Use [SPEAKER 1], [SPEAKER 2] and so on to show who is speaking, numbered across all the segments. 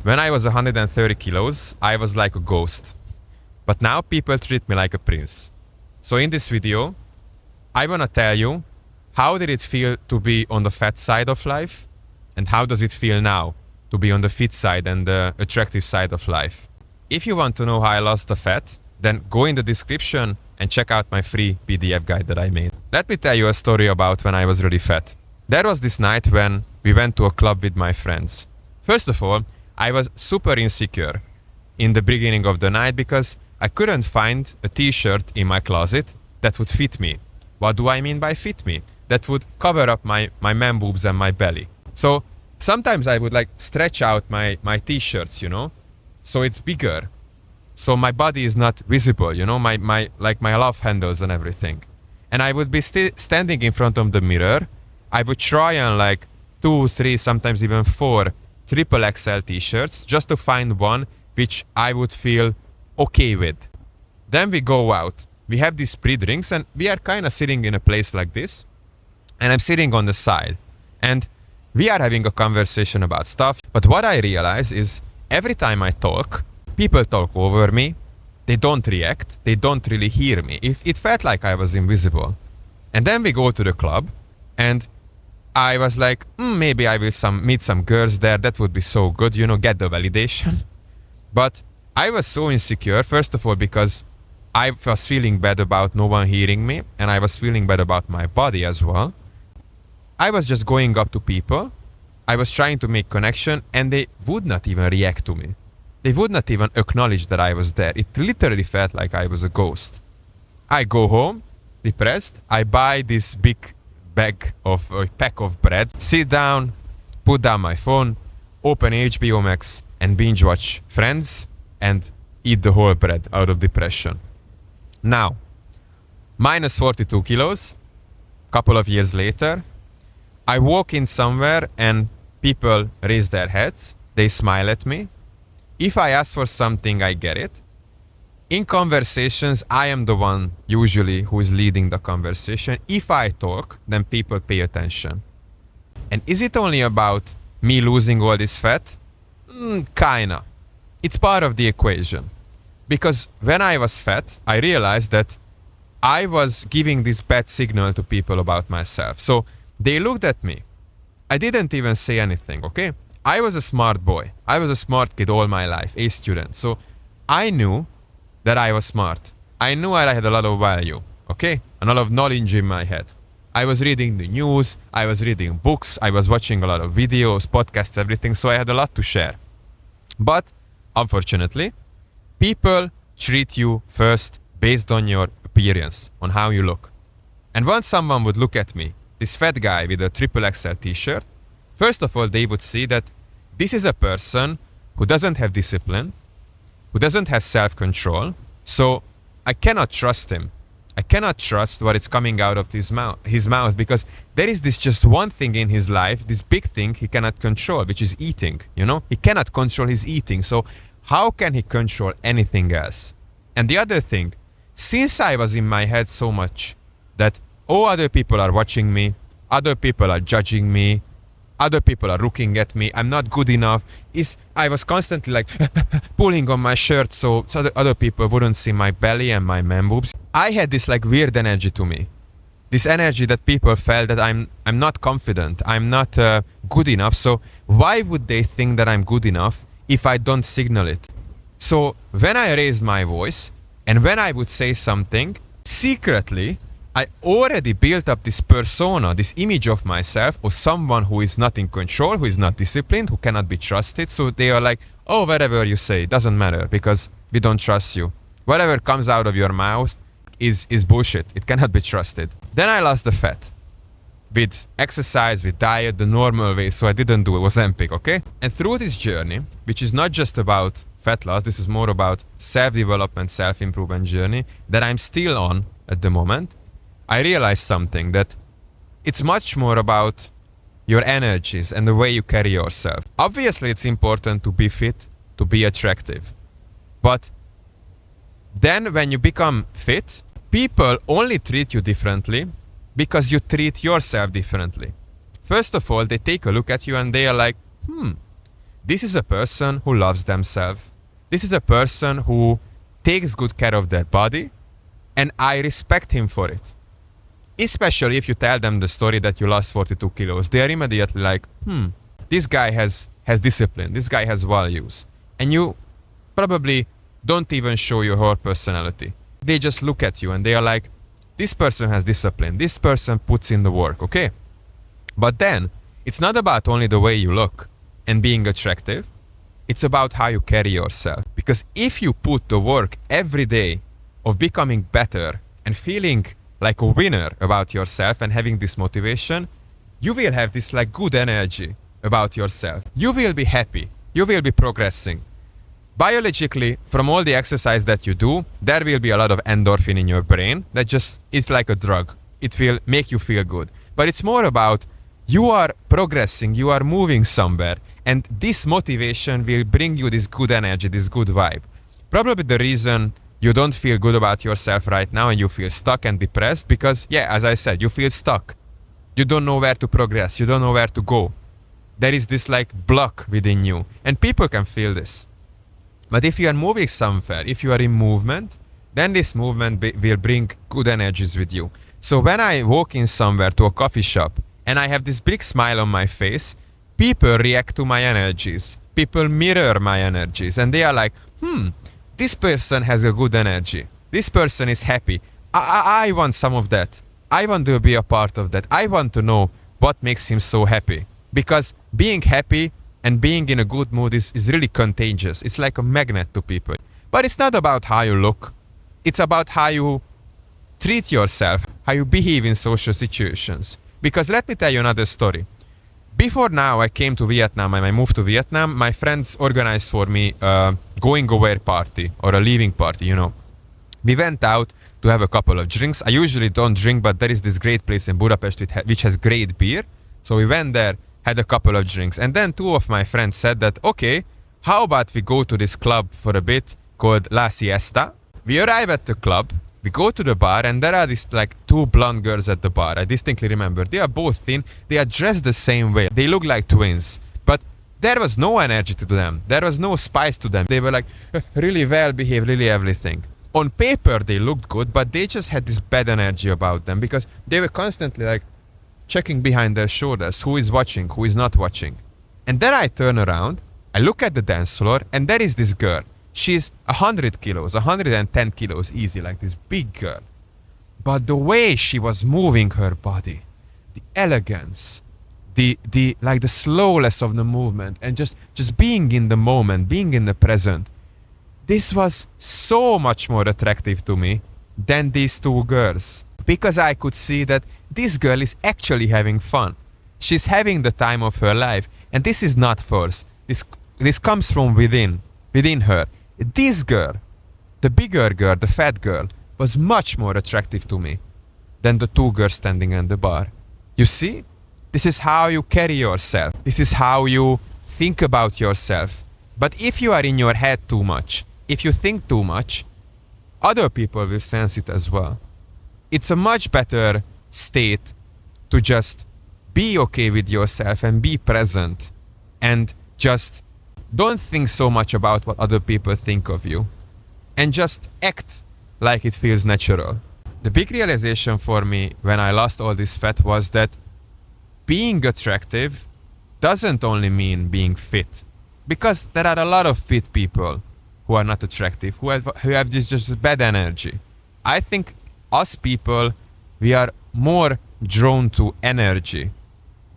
[SPEAKER 1] When I was 130 kilos, I was like a ghost. But now people treat me like a prince. So in this video, I want to tell you, how did it feel to be on the fat side of life? And how does it feel now to be on the fit side and the attractive side of life? If you want to know how I lost the fat, then go in the description and check out my free PDF guide that I made. Let me tell you a story about when I was really fat. There was this night when we went to a club with my friends. First of all, I was super insecure in the beginning of the night because I couldn't find a t-shirt in my closet that would fit me. What do I mean by fit me? That would cover up my man boobs and my belly. So sometimes I would like stretch out my t-shirts, you know, so it's bigger. So my body is not visible, you know, my love handles and everything. And I would be standing in front of the mirror. I would try on like 2, 3, sometimes even 4 triple XL t-shirts just to find one which I would feel okay with. Then we go out. We have these pre-drinks and we are kind of sitting in a place like this. And I'm sitting on the side. And we are having a conversation about stuff. But what I realize is every time I talk, people talk over me. They don't react. They don't really hear me. It felt like I was invisible. And then we go to the club and I was like, maybe I will meet some girls there. That would be so good, you know, get the validation. But I was so insecure, first of all, because I was feeling bad about no one hearing me. And I was feeling bad about my body as well. I was just going up to people. I was trying to make connection and they would not even react to me. They would not even acknowledge that I was there. It literally felt like I was a ghost. I go home, depressed. I buy this big pack of bread, sit down, put down my phone, open HBO Max and binge watch Friends and eat the whole bread out of depression. Now, minus 42 kilos, couple of years later, I walk in somewhere and people raise their heads, they smile at me. If I ask for something, I get it. In conversations, I am the one usually who is leading the conversation. If I talk, then people pay attention. And is it only about me losing all this fat? Kinda. It's part of the equation. Because when I was fat, I realized that I was giving this bad signal to people about myself. So they looked at me. I didn't even say anything, okay? I was a smart boy. I was a smart kid all my life, A student. So I knew that I was smart. I knew I had a lot of value, okay? A lot of knowledge in my head. I was reading the news, I was reading books, I was watching a lot of videos, podcasts, everything, so I had a lot to share. But, unfortunately, people treat you first based on your appearance, on how you look. And once someone would look at me, this fat guy with a triple XL t-shirt, first of all, they would see that this is a person who doesn't have discipline, who doesn't have self-control, so I cannot trust him. I cannot trust what is coming out of his mouth because there is this just one thing in his life, this big thing he cannot control, which is eating, you know? He cannot control his eating, so how can he control anything else? And the other thing, since I was in my head so much that, other people are watching me, other people are judging me, other people are looking at me, I'm not good enough. I was constantly like pulling on my shirt so other people wouldn't see my belly and my man boobs. I had this like weird energy to me. This energy that people felt that I'm not confident, I'm not good enough. So why would they think that I'm good enough if I don't signal it? So when I raised my voice and when I would say something, secretly, I already built up this persona, this image of myself of someone who is not in control, who is not disciplined, who cannot be trusted. So they are like, whatever you say, doesn't matter because we don't trust you. Whatever comes out of your mouth is bullshit. It cannot be trusted. Then I lost the fat. With exercise, with diet, the normal way, so I didn't do Ozempic, okay? And through this journey, which is not just about fat loss, this is more about self-development, self-improvement journey that I'm still on at the moment, I realized something, that it's much more about your energies and the way you carry yourself. Obviously, it's important to be fit, to be attractive. But then when you become fit, people only treat you differently because you treat yourself differently. First of all, they take a look at you and they are like, this is a person who loves themselves. This is a person who takes good care of their body, and I respect him for it. Especially if you tell them the story that you lost 42 kilos, they are immediately like, this guy has discipline, this guy has values. And you probably don't even show your whole personality. They just look at you and they are like, this person has discipline, this person puts in the work, okay? But then, it's not about only the way you look and being attractive, it's about how you carry yourself. Because if you put the work every day of becoming better and feeling like a winner about yourself and having this motivation, you will have this like good energy about yourself. You will be happy. You will be progressing. Biologically, from all the exercise that you do, there will be a lot of endorphin in your brain that just, it's like a drug. It will make you feel good. But it's more about you are progressing, you are moving somewhere, and this motivation will bring you this good energy, this good vibe. Probably the reason you don't feel good about yourself right now and you feel stuck and depressed because, yeah, as I said, you feel stuck. You don't know where to progress. You don't know where to go. There is this like block within you, and people can feel this. But if you are moving somewhere, if you are in movement, then this movement will bring good energies with you. So when I walk in somewhere to a coffee shop and I have this big smile on my face, people react to my energies. People mirror my energies and they are like, this person has a good energy. This person is happy. I want some of that. I want to be a part of that. I want to know what makes him so happy. Because being happy and being in a good mood is really contagious. It's like a magnet to people. But it's not about how you look. It's about how you treat yourself, how you behave in social situations. Because let me tell you another story. Before now I came to Vietnam and I moved to Vietnam, my friends organized for me a going away party or a leaving party, you know. We went out to have a couple of drinks. I usually don't drink, but there is this great place in Budapest which has great beer. So we went there, had a couple of drinks. And then two of my friends said that, okay, how about we go to this club for a bit called La Siesta? We arrive at the club. We go to the bar and there are these like two blonde girls at the bar. I distinctly remember. They are both thin. They are dressed the same way. They look like twins. But there was no energy to them. There was no spice to them. They were like really well behaved, really everything. On paper they looked good, but they just had this bad energy about them because they were constantly like checking behind their shoulders. Who is watching? Who is not watching? And then I turn around. I look at the dance floor and there is this girl. She's 100 kilos, 110 kilos easy, like this big girl. But the way she was moving her body, the elegance, the like the slowness of the movement and just being in the moment, being in the present, this was so much more attractive to me than these two girls. Because I could see that this girl is actually having fun. She's having the time of her life. And this is not forced. This comes from within her. This girl, the bigger girl, the fat girl, was much more attractive to me than the two girls standing in the bar. You see? This is how you carry yourself. This is how you think about yourself. But if you are in your head too much, if you think too much, other people will sense it as well. It's a much better state to just be okay with yourself and be present and just don't think so much about what other people think of you and just act like it feels natural. The big realization for me when I lost all this fat was that being attractive doesn't only mean being fit, because there are a lot of fit people who are not attractive, who have this just bad energy. I think us people, we are more drawn to energy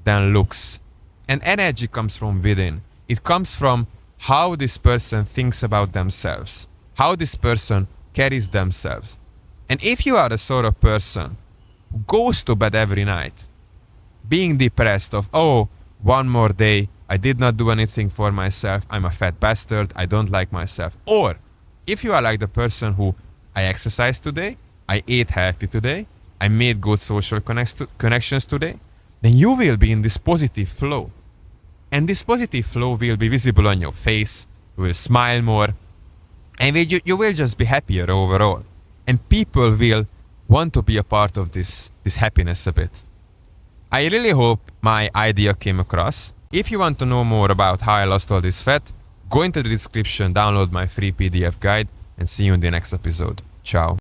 [SPEAKER 1] than looks. And energy comes from within. It comes from how this person thinks about themselves, how this person carries themselves. And if you are the sort of person who goes to bed every night, being depressed of, oh, one more day, I did not do anything for myself, I'm a fat bastard, I don't like myself. Or if you are like the person who, I exercised today, I ate healthy today, I made good social connections today, then you will be in this positive flow. And this positive flow will be visible on your face, you will smile more, and you will just be happier overall. And people will want to be a part of this happiness a bit. I really hope my idea came across. If you want to know more about how I lost all this fat, go into the description, download my free PDF guide, and see you in the next episode. Ciao.